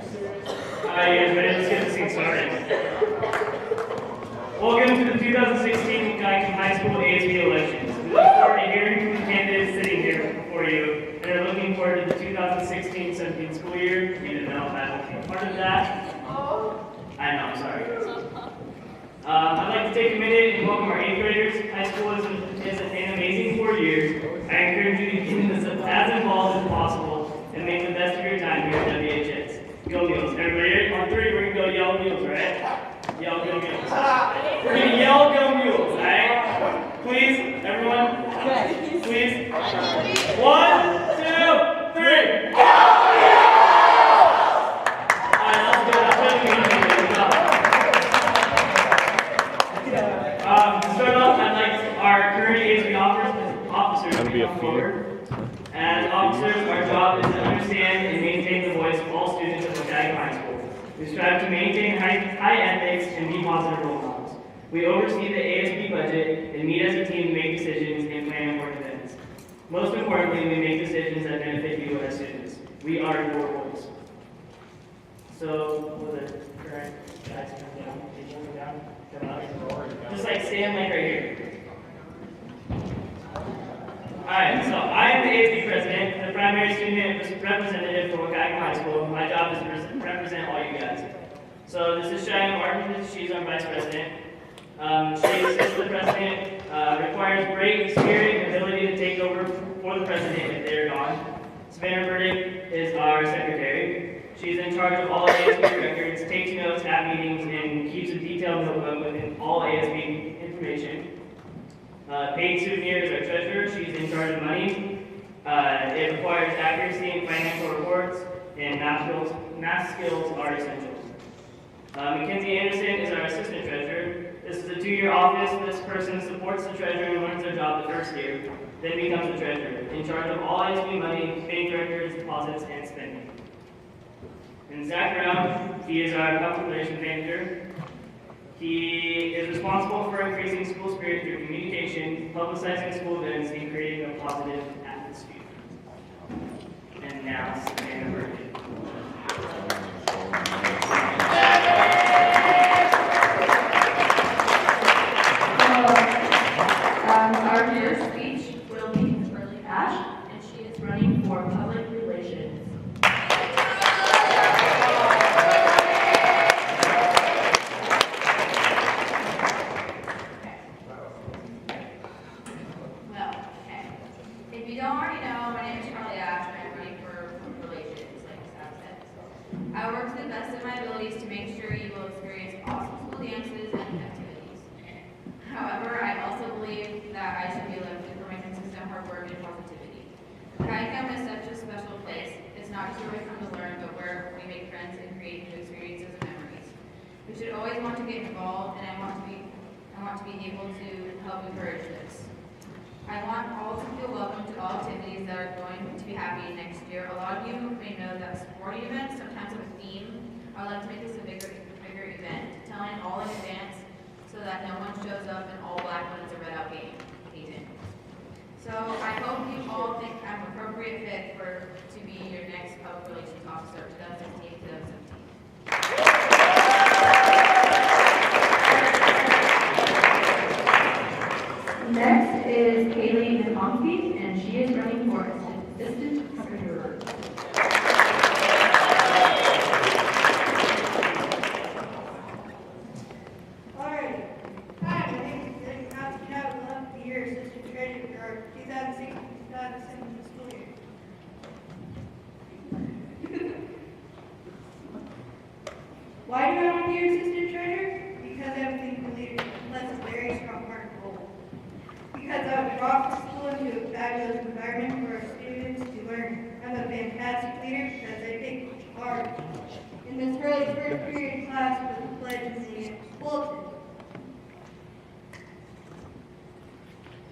Yes, ready? Let's get this thing started. Welcome to the 2016 Wahkiakum High School ASB elections. We look forward to hearing from the candidates sitting here before you, and are looking forward to the 2016-17 school year, even though I will be part of that. I know, I'm sorry. I'd like to take a minute and welcome our 8th graders. High school is an amazing 4 years. I encourage you to get as involved as possible and make the best of your time here at WHS. Go Mules. Everybody ready? On 3, we're going to go yell Mules, right? Yell Go Mules. We're going to yell Go Mules, alright? Please, everyone. Please. 1, 2, 3. Go Mules! Alright, let's go. That's really mean. To start off, I'd like our current ASB officers to come forward. As officers, our job is to understand and maintain the voice of all students of Wahkiakum High School. We strive to maintain high ethics and be positive role models. We oversee the ASB budget and meet as a team to make decisions and plan important events. Most importantly, we make decisions that benefit you as students. We are your voice. So, will the current guys come down? Come up. Just like stand like right here. Alright, so I am the ASB president, the primary student representative for Wahkiakum High School. My job is to represent all you guys. So this is Cheyenne Martin, she's our vice president. She assists the president, requires great spirit and ability to take over for the president if they're gone. Savannah Burdick is our secretary. She's in charge of all ASB records, takes notes at meetings, and keeps a detailed notebook with all ASB information. Paid Souvenir is our treasurer. She's in charge of money. It requires accuracy in financial reports, and math skills are essential. McKenzie Anderson is our assistant treasurer. This is a 2-year office. This person supports the treasurer and learns their job the first year, then becomes the treasurer, in charge of all ASB money, bank records, deposits, and spending. And Zach Brown, he is our public relations manager. He is responsible for increasing school spirit through communication, publicizing school events, and creating a positive atmosphere. And now, Savannah Burdick. Our first speech will be Shirley Ash, and she is running for public relations. If you don't already know, my name is Shirley Ash, and I'm running for relations, like Sam said. I work to the best of my abilities to make sure you will experience awesome school dances and activities. However, I also believe that I should be lifted for my consistent hard work and positivity. Wahkiakum is such a special place. It's not just a way for to learn, but where we make friends and create new experiences and memories. We should always want to get involved, and I want to be able to help encourage this. I want all to feel welcome to all activities that are going to be happening next year. A lot of you may know that sporting events sometimes have a theme. I would like to make this a bigger event, telling all in advance so that no one shows up in all black when it's a red out game season. So I hope you all think I'm an appropriate fit to be your next public relations officer, 2016-2017. Next is Kaylee McKenzie, and she is running for assistant treasurer. Alright. Hi, my name is Kaylee McKenzie, and I would love to be your assistant treasurer for 2016-2017 school year. Why do I want to be your assistant treasurer? Because I have been a leader, that's a very strong part of the goal. Because I would rock the school into a fabulous environment for our students to learn. I'm a fantastic leader because I take charge. In this early first period class with the pledge and the bulletin.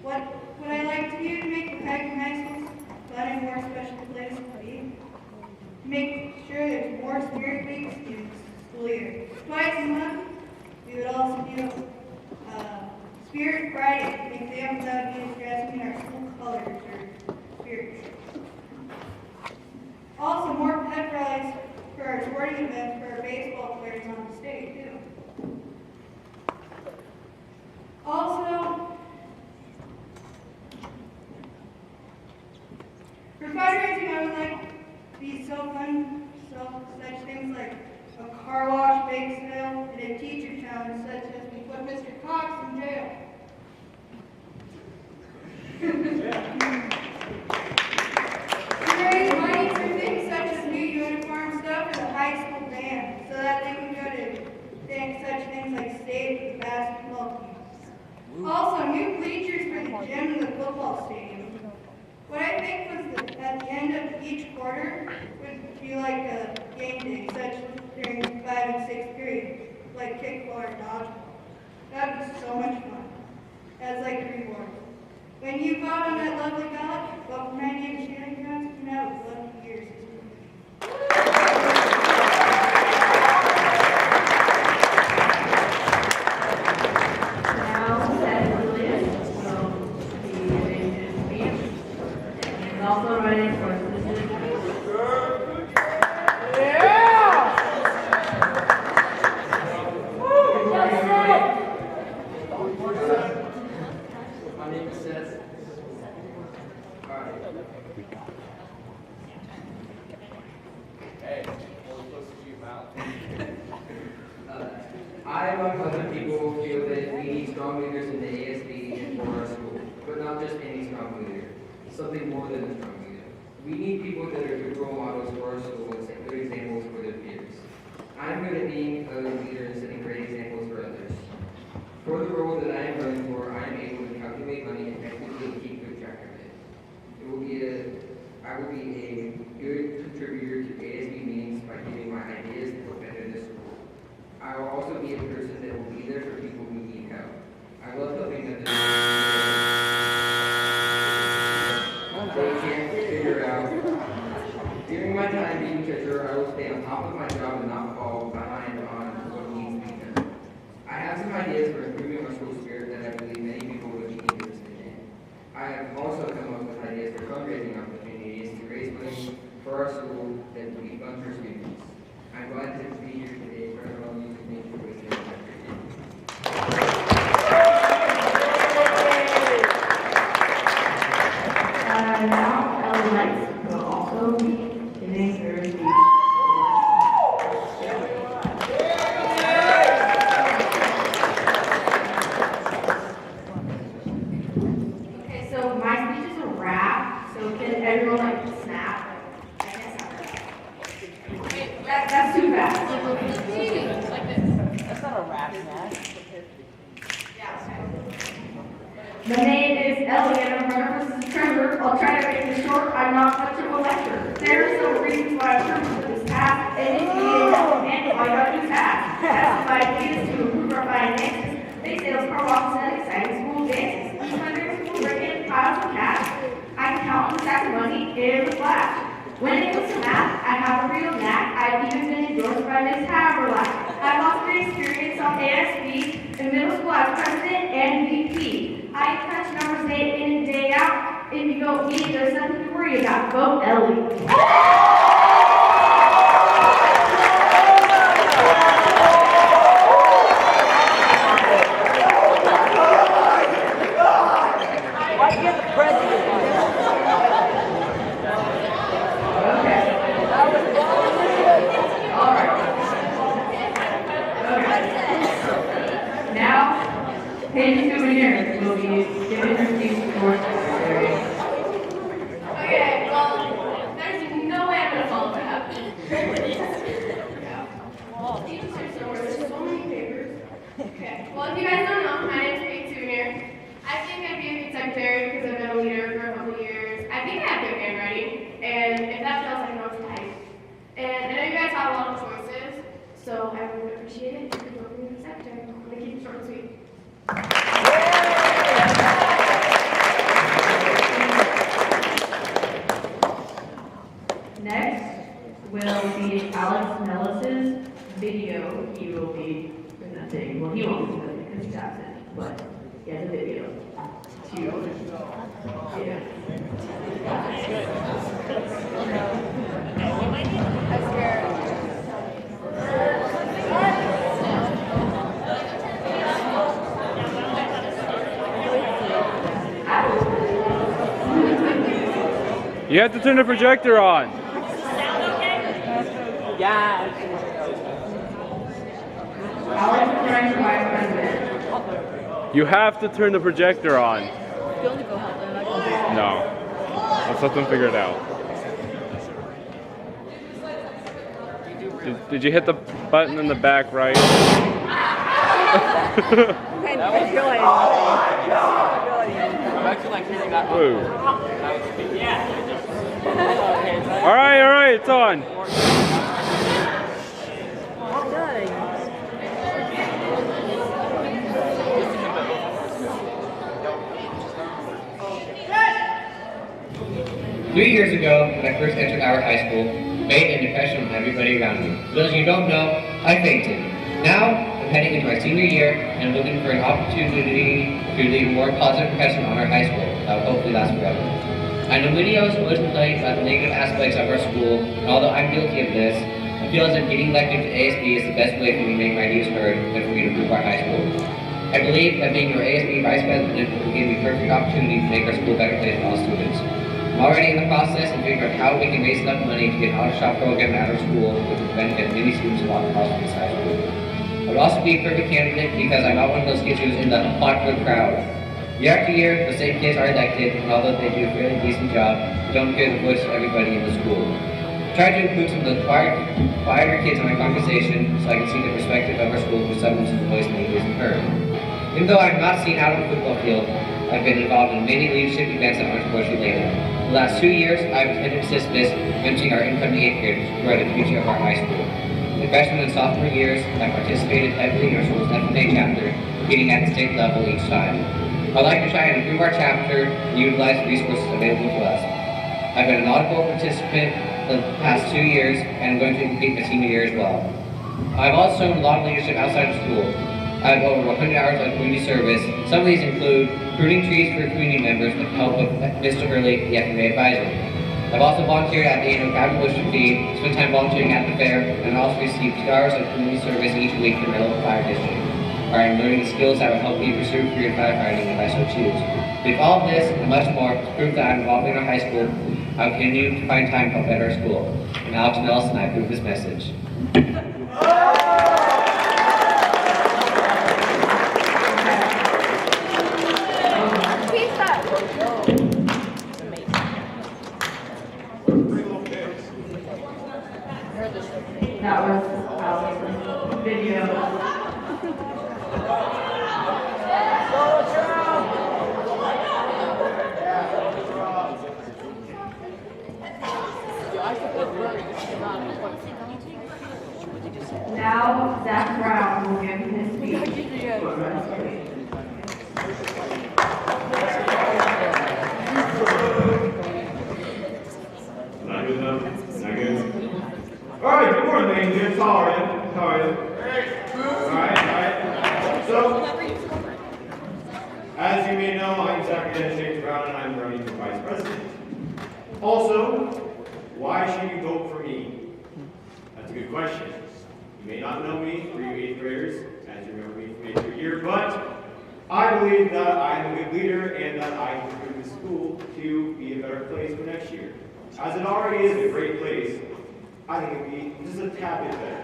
What would I like to do to make Wahkiakum High School fun and more special place to be? Make sure there's more spirit weeks in the school year. Twice a month, we would also do Spirit Friday, exam without being dressed in our school colors or spirit shirts. Also, more pep rallies for our sporting sporting events for our baseball players on the state too. Also, for fundraising, I would like these such things like a car wash, bake sale, and a teacher challenge, such as we put Mr. Cox in jail. We raise money for things such as new uniform stuff for the high school band, so that they can go to such things like state with the basketball team. Also, new bleachers for the gym and the football stadium. What I think was that at the end of each quarter would be like a game day, such as during 5th and 6th period, like kickball or dodgeball. That was so much fun. As like a reward. When you vote on that lovely ballot, vote for my name, Shannon Johnson, and I would love to hear Now, Seth Lewis will be giving his speech. He's also running for assistant. My name is Seth. Hey, what are we supposed to do about? I, among other people, feel that we need strong leaders in the ASB and for our school, but not just any strong leader, something more than a strong leader. We need people that are good role models for our school and set good examples for their peers. I'm good at being a leader and setting great examples for others. For the role that I am running for, I am able to calculate money and effectively keep good track of it. I will be a good contributor to ASB meetings by giving my ideas that will better the school. I will also be a person that will be there for people who need help. I love helping others they can't figure out. During my time being treasurer, I will stay on top of my job and not fall behind on what needs to be done. I have some ideas for improving my school spirit that I believe many people would be interested in. I have also come up with ideas for fundraising opportunities to raise money for our school that will be fun for students. I'm glad to be here today for all you to make your way through my Now, Ellen Lights will also be giving her speech. Okay, so my speech is a rap, so can everyone like snap? I guess not. That's too fast. That's not a rap, man. My name is Ellie and I'm running for treasurer. I'll try to make this short. I'm not much of a lecturer. There are some reasons why I'm sure for this task, and it's needed and why I do task. That's my ideas to improve our finances, bake sales, car walks, and exciting school dances. Each hundred school break-in piles of cash. I can count the stack of money in the flash. When it comes to math, I have a real knack. I've even been endorsed by Miss Haverlack. I've lots of experience on ASB. In middle school, I was president and VP. I touch numbers day in and day out. If you vote me, there's nothing to worry about. Vote Ellie. Why get the president? All right. Okay. Now, Paige Souvenir will be giving her speech for Secretary. Okay, well, there's no way I'm gonna follow that. Teachers are so worth it. So many papers. Okay, well, if you guys don't know, my name's Paige Souvenir. I think I'd be a good secretary because I've been a leader for a couple of years. I think I have good handwriting, and if that fails, I know it's type. And I know you guys have a lot of choices, so I would appreciate it if you could vote for me as secretary. I'm gonna keep it short and sweet. Next will be Alex Nellis's video. He will be presenting. Well, he won't be presenting because he's absent, but he has a video. You have to turn the projector on. Yeah. Alex is running for vice president. You have to turn the projector on. No. Let's let them figure it out. Did you hit the button in the back right? Ooh. All right, it's on. Three years ago, when I first entered our high school, made an impression on everybody around me. For those of you who don't know, I fainted. Now, I'm heading into my senior year and looking for an opportunity to leave a more positive impression on our high school that will hopefully last forever. I know many of us always complain about the negative aspects of our school, and although I'm guilty of this, I feel as if getting elected to ASB is the best way for me to make my ideas heard and for me to improve our high school. I believe that being your ASB Vice President will give me a perfect opportunity to make our school a better place for all students. I'm already in the process of figuring out how we can raise enough money to get an auto shop program at our school, which would benefit many students along across this high school. I would also be a perfect candidate because I'm not one of those kids who's in the popular crowd. Year after year, the same kids are elected, and although they do a fairly decent job, they don't hear the voice of everybody in the school. I tried to include some of the quieter kids in my conversation so I can see the perspective of our school for someone whose voice maybe isn't heard. Even though I'm not seen out on the football field, I've been involved in many leadership events that aren't unfortunately later. The last 2 years, I've attended assistance mentoring our incoming 8th graders who are the future of our high school. In the freshman and sophomore years, I participated heavily in our school's FMA chapter, competing at the state level each time. I'd like to try and improve our chapter and utilize the resources available to us. I've been an audible participant the past 2 years and I'm going to compete my senior year as well. I've also shown a lot of leadership outside of school. I have over 100 hours of community service. Some of these include pruning trees for community members with the help of Mr. Early, the FMA advisor. I've also volunteered at the annual Cabin Bush Feed, spent time volunteering at the fair, and I also received 2 hours of community service each week in my local fire district, where I'm learning the skills that will help me pursue a career in firefighting if I so choose. With all of this and much more, to prove that I'm involved in our high school, I will continue to find time to help better our school. And Alex Nelson, I approve this message. That was Alex's video. Now, Zach Brown will give his speech. Not good enough? Not good? Alright, good morning, ladies and gentlemen. How are you? How are you? Alright. So, as you may know, I'm Zach Brown and I'm running for Vice President. Also, why should you vote for me? That's a good question. You may not know me, for you 8th graders, as you remember me from 8th year, but I believe that I'm a good leader and that I can improve the school to be a better place for next year. As it already is a great place, I think it would be just a tad bit better.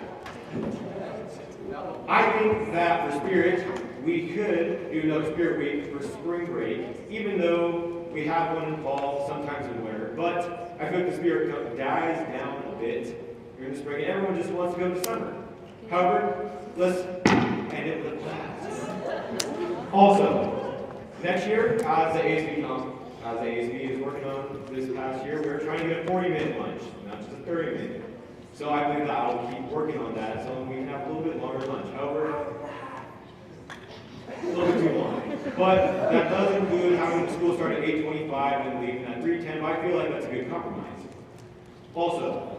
I think that for Spirit, we could do another Spirit Week for spring break, even though we have one in fall, sometimes in winter. But I feel like the Spirit dies down a bit during the spring, and everyone just wants to go to summer. However, let's end it with a blast. Also, next year, as the ASB is working on this past year, we're trying to get a 40-minute lunch, not just a 30-minute. So I believe that I'll keep working on that so we can have a little bit longer lunch. However, a little bit too long. But that does include having the school start at 8:25 and leaving at 3:10, but I feel like that's a good compromise. Also,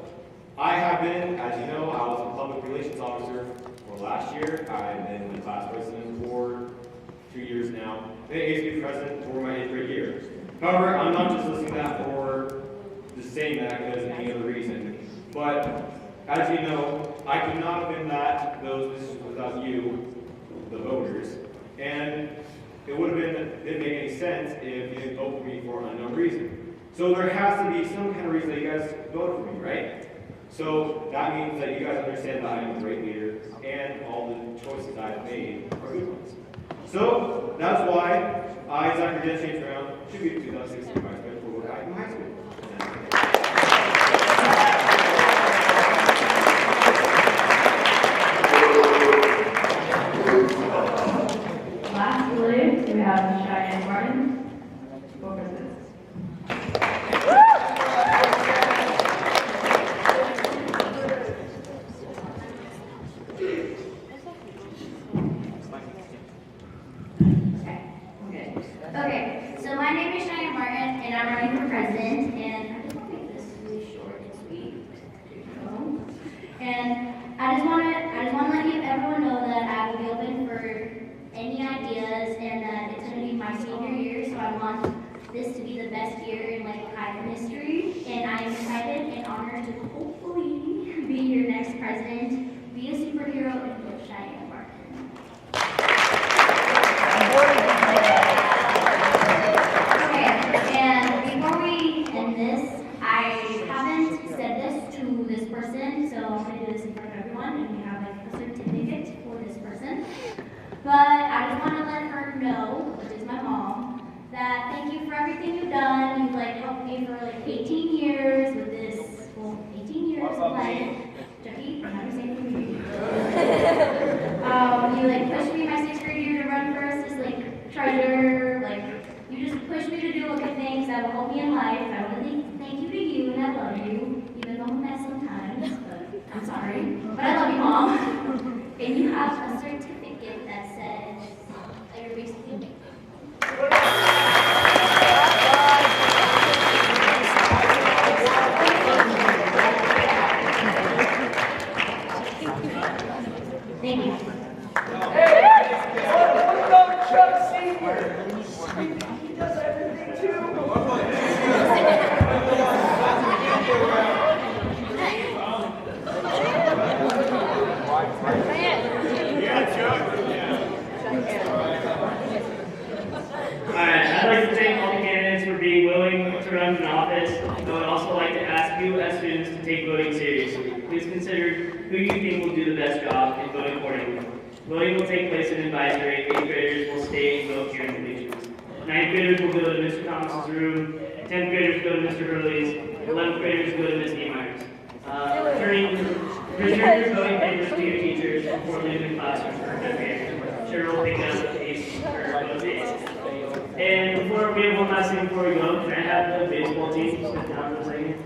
I have been, as you know, I was a public relations officer for last year. I've been the class president for 2 years now, and ASB president for my 8th grade year. However, I'm not just listing that for just saying that because of any other reason. But as you know, I could not have been those positions without you, the voters, and it would have been didn't make any sense if you didn't vote for me for an unknown reason. So there has to be some kind of reason that you guys voted for me, right? So that means that you guys understand that I'm a great leader and all the choices I've made are good ones. So that's why I, Zachary Dennis James Brown, should be the 2016 Vice President for Wahkiakum High School. Lastly, we have Cheyenne Martin. What was this? Okay, so my name is Cheyenne Martin, and I'm running for president, and I just want to make this really short and sweet. And I just want to let everyone know that I will be open for any ideas, and that it's going to be my senior year, so I want this to be the best year in Wahkiakum history, and I am excited and honored to hopefully be your next president, be a superhero, and put Cheyenne Martin. But I just want to let her know, which is my mom, that thank you for everything you've done. You've helped me for 18 years with this, 18 years of life. Jackie, I'm not saying anything. You pushed me my 6th grade year to run for assistant treasurer. You just pushed me to do good things that will help me in life. I want to thank you to you, and I love you, even though I'm a mess sometimes. But I'm sorry, but I love you, Mom. And you have a certificate that says that you're basically me. Thank you. What about Chuck Senior? He does everything too. I'd like to thank all the candidates for being willing to run for office. I would also like to ask you as students to take voting seriously. Please consider who you think will do the best job and vote accordingly. Voting will take place in advisory. 8th graders will stay and vote during completions. 9th graders will go to Mr. Thomas's room. 10th graders go to Mr. Hurley's. 11th graders go to Ms. Niemeyer's. Return your voting papers to your teachers before leaving the classroom for 5th grade. Sure will pick up the pace for both days. And we have one last thing before we go. Can I have the baseball team sit down for a second?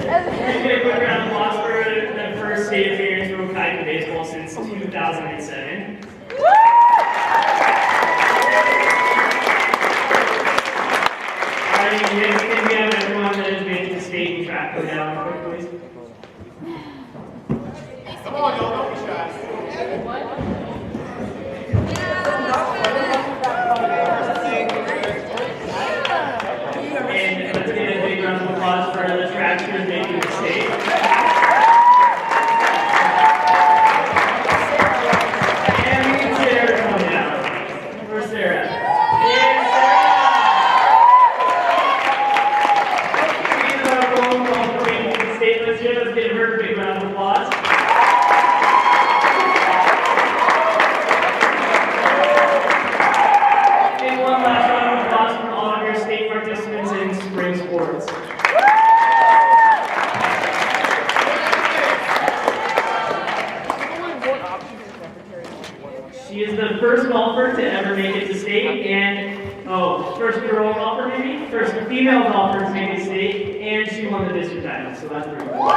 Let's get a quick round of applause for the first state appearance for Wahkiakum baseball since 2007. Alright, can we have everyone that has made it to the state and track go down quick, please? Come on, y'all, don't be shy. And let's get a big round of applause for the tracksters making the state. And we can Sarah come down. Where's Sarah? And Sarah! She's our role model for making the state. Let's give her a big round of applause. And one last round of applause for all of your state participants in spring sports. She is the first golfer to ever make it to state, and first girl golfer maybe? First female golfer to make it to state, and she won the district title, so that's pretty cool.